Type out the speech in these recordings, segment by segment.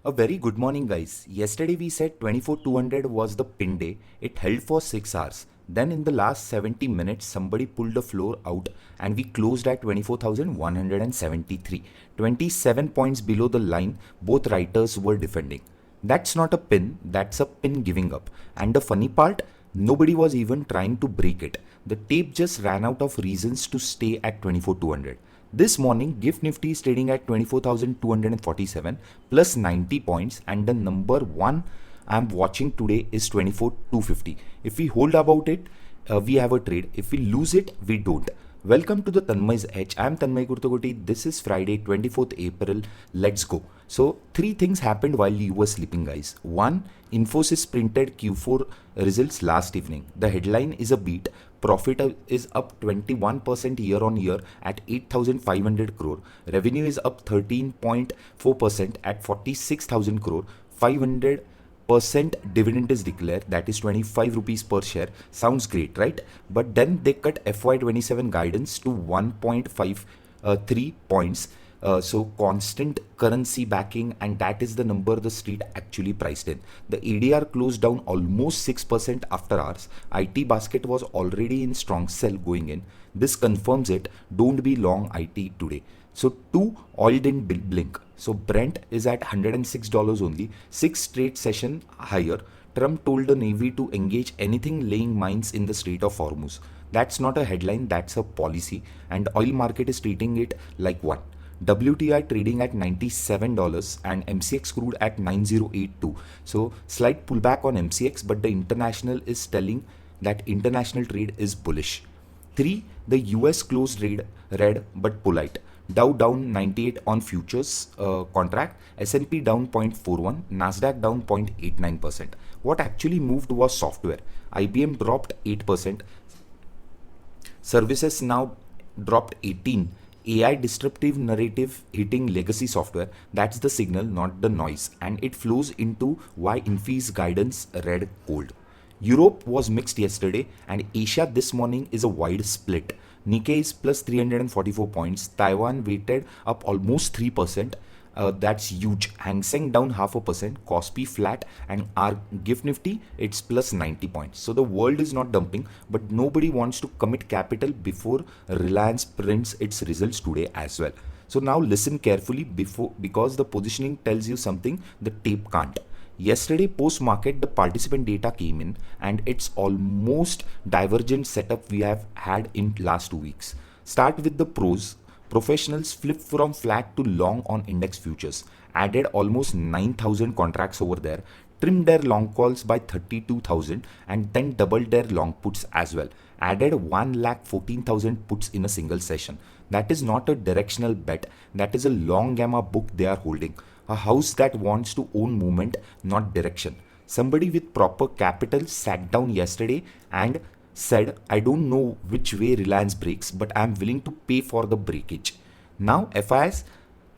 A very good morning, guys. Yesterday we said 24,200 was the pin day. It held for 6 hours. Then in the last 70 minutes, somebody pulled the floor out and we closed at 24,173. 27 points below the line, both writers were defending. That's not a pin, that's a pin giving up. And the funny part, nobody was even trying to break it. The tape just ran out of reasons to stay at 24,200. This morning, GIFT Nifty is trading at 24,247 plus 90 points, and the number one I'm watching today is 24,250. If we hold about it, we have a trade. If we lose it, we don't. Welcome to the Tanmay's Edge. I'm Tanmay Kurtagoti. This is Friday, 24th April. Let's go. So, three things happened while you were sleeping, guys. One, Infosys printed Q4 results last evening. The headline is a beat. Profit is up 21% year on year at 8,500 crore. Revenue is up 13.4% at 46,000 crore. 500% dividend is declared, that is 25 rupees per share. Sounds great, right? But then they cut FY27 guidance to 1.53 points. So constant currency backing, and that is the number the street actually priced in. The ADR closed down almost 6% after hours. IT basket was already in strong sell going in. This confirms it. Don't be long IT today. So two, oil didn't blink. So Brent is at $106 only, 6 straight session higher. Trump told the Navy to engage anything laying mines in the Strait of Hormuz. That's not a headline, that's a policy, and oil market is treating it like one. WTI trading at $97 and MCX crude at 9082. So slight pullback on MCX, but the international is telling that international trade is bullish. 3. The US closed red but polite. Dow down 98 on futures contract, S&P down 0.41, Nasdaq down 0.89%. What actually moved was software. IBM dropped 8%, ServiceNow dropped 18%. AI disruptive narrative hitting legacy software, that's the signal, not the noise, and it flows into why Infy's guidance read cold. Europe was mixed yesterday, and Asia this morning is a wide split. Nikkei is plus 344 points, Taiwan weighted up almost 3%. That's huge. Hang Seng down 0.5%, Kospi flat, and our GIFT Nifty, it's plus 90 points. So the world is not dumping, but nobody wants to commit capital before Reliance prints its results today as well. So now listen carefully because the positioning tells you something the tape can't. Yesterday post-market, the participant data came in, and it's almost divergent setup we have had in last 2 weeks. Start with the pros. Professionals flipped from flat to long on index futures, added almost 9,000 contracts over there, trimmed their long calls by 32,000, and then doubled their long puts as well. Added 1,14,000 puts in a single session. That is not a directional bet, that is a long gamma book they are holding. A house that wants to own movement, not direction. Somebody with proper capital sat down yesterday and said, I don't know which way Reliance breaks, but I'm willing to pay for the breakage. Now FIs,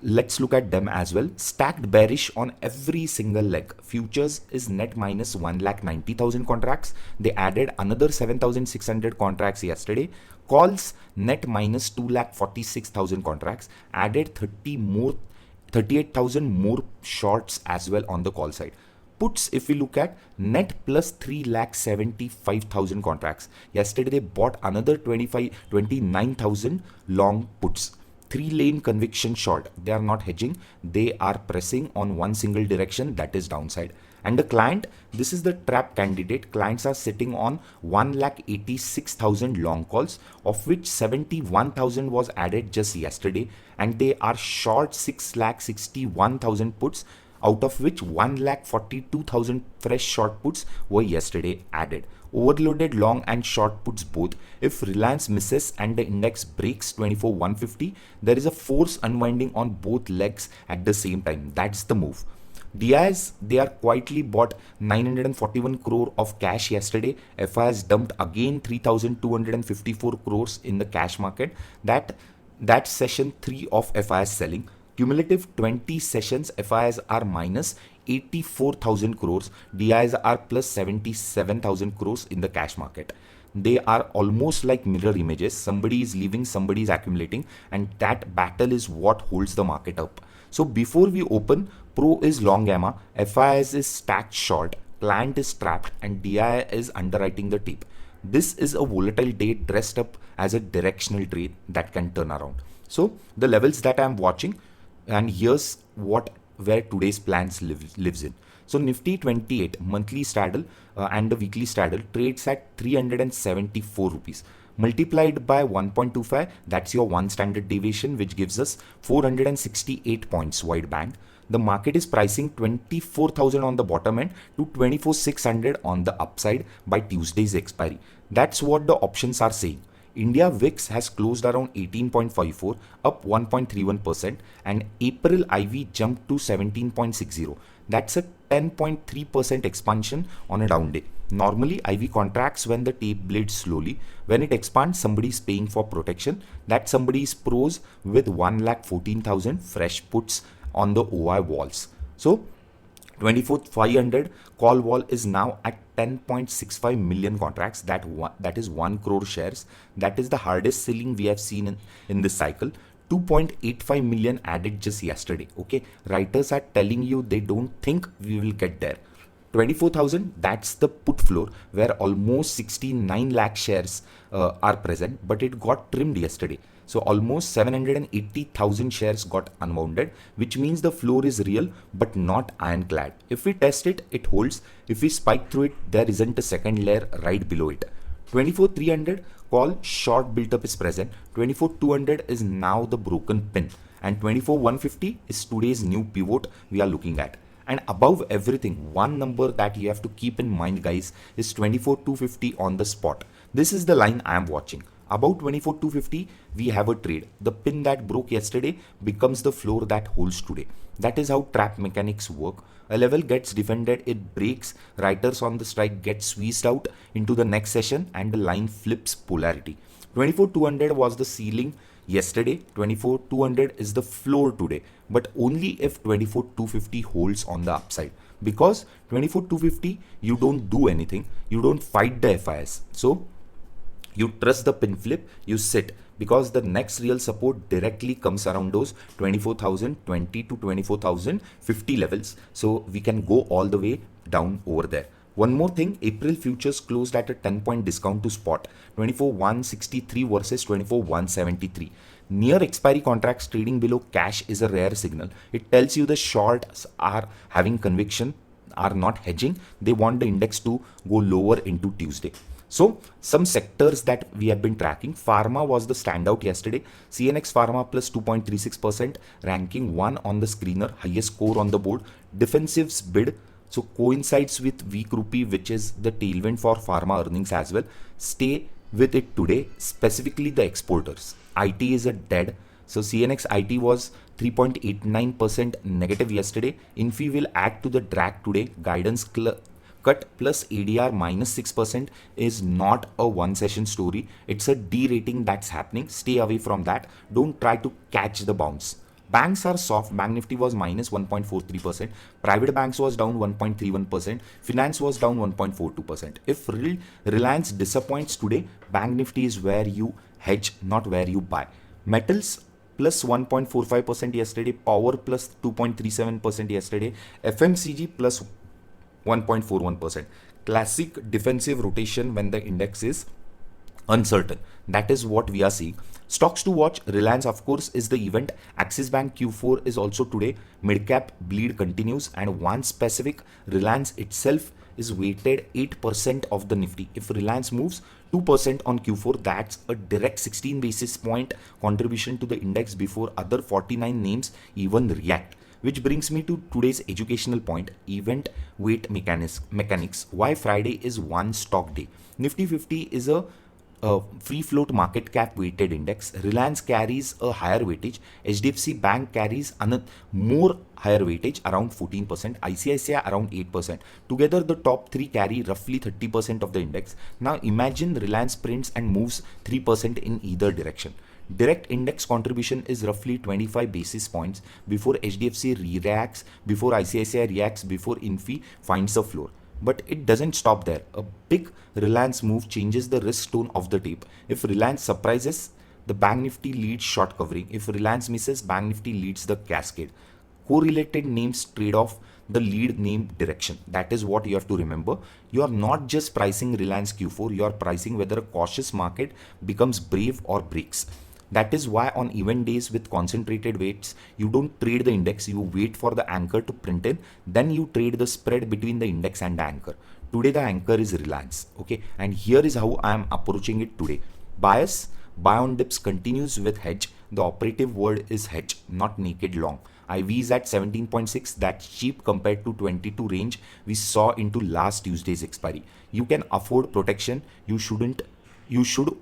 let's look at them as well. Stacked bearish on every single leg. Futures is net minus 1,90,000 contracts. They added another 7,600 contracts yesterday. Calls net minus 2,46,000 contracts. Added 38,000 more shorts as well on the call side. Puts, if we look at net plus 3,75,000 contracts. Yesterday they bought another 29,000 long puts. 3-lane conviction short. They are not hedging. They are pressing on one single direction, that is downside. And the client, this is the trap candidate. Clients are sitting on 1,86,000 long calls, of which 71,000 was added just yesterday, and they are short 6,61,000 puts, out of which 1,42,000 fresh short puts were yesterday added. Overloaded long and short puts both. If Reliance misses and the index breaks 24,150, there is a force unwinding on both legs at the same time. That's the move. DIs, they are quietly bought 941 crore of cash yesterday. FIs dumped again 3,254 crores in the cash market. That's session 3 of FIs selling. Cumulative 20 sessions, FIs are minus 84,000 crores. DIs are plus 77,000 crores in the cash market. They are almost like mirror images. Somebody is leaving, somebody is accumulating, and that battle is what holds the market up. So before we open, Pro is long gamma, FIS is stacked short, client is trapped, and DI is underwriting the tape. This is a volatile day dressed up as a directional trade that can turn around. So the levels that I'm watching, and here's where today's plans lives in. So Nifty 28 monthly straddle and the weekly straddle trades at 374 rupees. Multiplied by 1.25, that's your one standard deviation, which gives us 468 points wide band. The market is pricing 24,000 on the bottom end to 24,600 on the upside by Tuesday's expiry. That's what the options are saying. India VIX has closed around 18.54, up 1.31%, and April IV jumped to 17.60. That's a 10.3% expansion on a down day. Normally, IV contracts when the tape bleeds slowly. When it expands, somebody is paying for protection. That somebody is pros with 1,14,000 fresh puts on the OI walls. So 24,500 call wall is now at 10.65 million contracts. That is 1 crore shares. That is the hardest ceiling we have seen in this cycle. 2.85 million added just yesterday. Okay, writers are telling you they don't think we will get there. 24,000, that's the put floor where almost 69 lakh shares are present, but it got trimmed yesterday. So almost 780,000 shares got unwounded, which means the floor is real but not ironclad. If we test it, it holds. If we spike through it, there isn't a second layer right below it. 24,300 call short built up is present. 24,200 is now the broken pin, and 24,150 is today's new pivot we are looking at. And above everything, one number that you have to keep in mind, guys, is 24,250 on the spot. This is the line I am watching. About 24,250, we have a trade. The pin that broke yesterday becomes the floor that holds today. That is how trap mechanics work. A level gets defended, it breaks, writers on the strike get squeezed out into the next session, and the line flips polarity. 24,200 was the ceiling yesterday. 24,200 is the floor today, but only if 24,250 holds on the upside. Because 24,250, you don't do anything, you don't fight the FIS. So you trust the pin flip, you sit, because the next real support directly comes around those 24,020 to 24,050 levels. So we can go all the way down over there. One more thing, April futures closed at a 10-point discount to spot, 24,163 versus 24,173. Near expiry contracts trading below cash is a rare signal. It tells you the shorts are having conviction, are not hedging. They want the index to go lower into Tuesday. So some sectors that we have been tracking, pharma was the standout yesterday. CNX Pharma plus 2.36%, ranking 1 on the screener, highest score on the board. Defensives bid, so coincides with weak rupee, which is the tailwind for pharma earnings as well. Stay with it today, specifically the exporters. IT is a dead. So CNX IT was 3.89% negative yesterday. Infy will add to the drag today. Guidance cut plus ADR minus 6% is not a one session story. It's a derating that's happening. Stay away from that. Don't try to catch the bounce. Banks are soft. Bank Nifty was minus 1.43%. Private banks was down 1.31%. Finance was down 1.42%. If Reliance disappoints today, Bank Nifty is where you hedge, not where you buy. Metals plus 1.45% yesterday. Power plus 2.37% yesterday. FMCG plus 1.41%. Classic defensive rotation when the index is uncertain. That is what we are seeing. Stocks to watch, Reliance of course is the event. Axis Bank Q4 is also today. Midcap bleed continues, and one specific, Reliance itself is weighted 8% of the Nifty. If Reliance moves 2% on Q4, that's a direct 16 basis point contribution to the index before other 49 names even react. Which brings me to today's educational point, event weight mechanics. Why Friday is one stock day. Nifty 50 is a free float market cap weighted index. Reliance carries a higher weightage. HDFC Bank carries more higher weightage, around 14%. ICICI around 8%. Together the top three carry roughly 30% of the index. Now imagine Reliance prints and moves 3% in either direction. Direct index contribution is roughly 25 basis points before HDFC reacts, before ICICI reacts, before Infy finds the floor. But it doesn't stop there. A big Reliance move changes the risk tone of the tape. If Reliance surprises, the Bank Nifty leads short covering. If Reliance misses, Bank Nifty leads the cascade. correlated names trade off the lead name direction. That is what you have to remember. You are not just pricing Reliance Q4, you are pricing whether a cautious market becomes brave or breaks. That is why on event days with concentrated weights, you don't trade the index, you wait for the anchor to print in, then you trade the spread between the index and the anchor. Today the anchor is Reliance, okay, and here is how I am approaching it today. Bias, buy on dips continues with hedge. The operative word is hedge, not naked long. IV is at 17.6, that's cheap compared to 22 range we saw into last Tuesday's expiry. You can afford protection, you should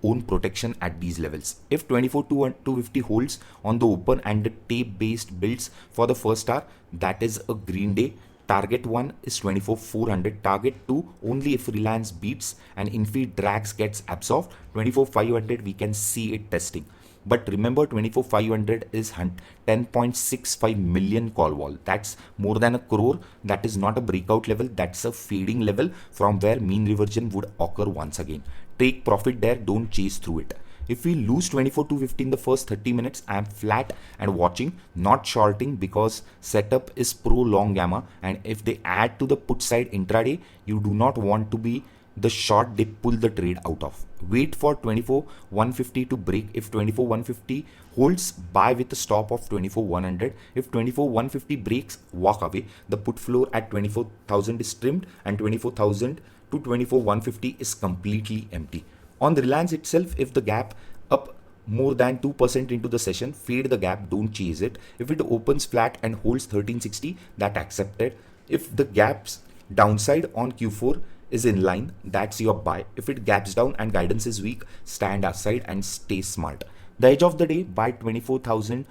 own protection at these levels. If 24,250 holds on the open and the tape based builds for the first hour, that is a green day. Target 1 is 24,400. Target 2 only if Reliance beats and Infy drags gets absorbed. 24,500 we can see it testing. But remember, 24,500 is 10.65 million call wall. That's more than a crore. That is not a breakout level. That's a fading level from where mean reversion would occur once again. Take profit there. Don't chase through it. If we lose 24,250 in the first 30 minutes, I am flat and watching, not shorting because setup is pro long gamma. And if they add to the put side intraday, you do not want to be the short they pull the trade out of. Wait for 24,150 to break. If 24,150 holds, buy with a stop of 24,100. If 24,150 breaks, walk away. The put floor at 24,000 is trimmed and 24,000 to 24,150 is completely empty. On the Reliance itself, if the gap up more than 2% into the session, fade the gap, don't chase it. If it opens flat and holds 1360, that accepted. If the gaps downside on Q4 is in line, that's your buy. If it gaps down and guidance is weak, stand aside and stay smart. The edge of the day, buy 24,000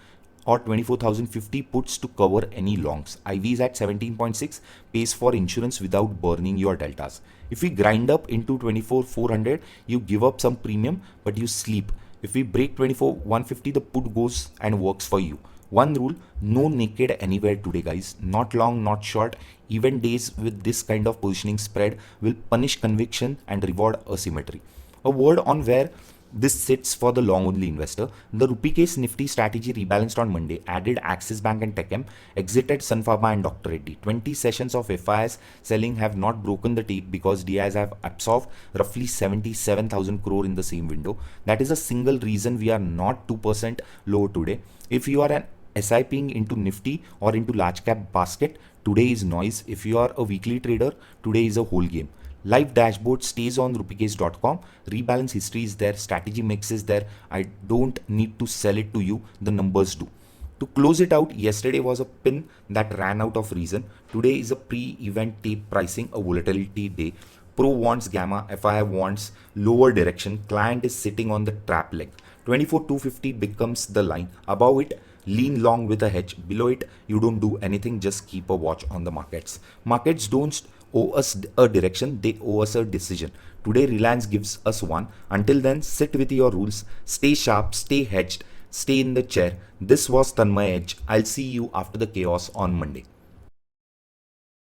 or 24,050 puts to cover any longs. IV is at 17.6, pays for insurance without burning your deltas. If we grind up into 24,400, you give up some premium, but you sleep. If we break 24,150, the put goes and works for you. One rule, no naked anywhere today, guys. Not long, not short. Even days with this kind of positioning spread will punish conviction and reward asymmetry. A word on where this sits for the long only investor. The rupee case Nifty strategy rebalanced on Monday, added Axis Bank and Techem, exited Sun Pharma and Dr. Reddy. 20 sessions of FIS selling have not broken the tape because DIs have absorbed roughly 77,000 crore in the same window. That is a single reason we are not 2% lower today. If you are an SIPing into Nifty or into large cap basket, today is noise. If you are a weekly trader, today is a whole game. Live dashboard stays on rupeecase.com. Rebalance history is there. Strategy mix is there. I don't need to sell it to you. The numbers do. To close it out, yesterday was a pin that ran out of reason. Today is a pre-event tape pricing, a volatility day. Pro wants gamma, FI wants lower direction. Client is sitting on the trap leg. 24,250 becomes the line. Above it, lean long with a hedge. Below it, you don't do anything. Just keep a watch on the markets. Markets don't owe us a direction, they owe us a decision. Today Reliance gives us one. Until then, sit with your rules, stay sharp, stay hedged, stay in the chair. This was Tanmay Edge. I'll see you after the chaos on Monday.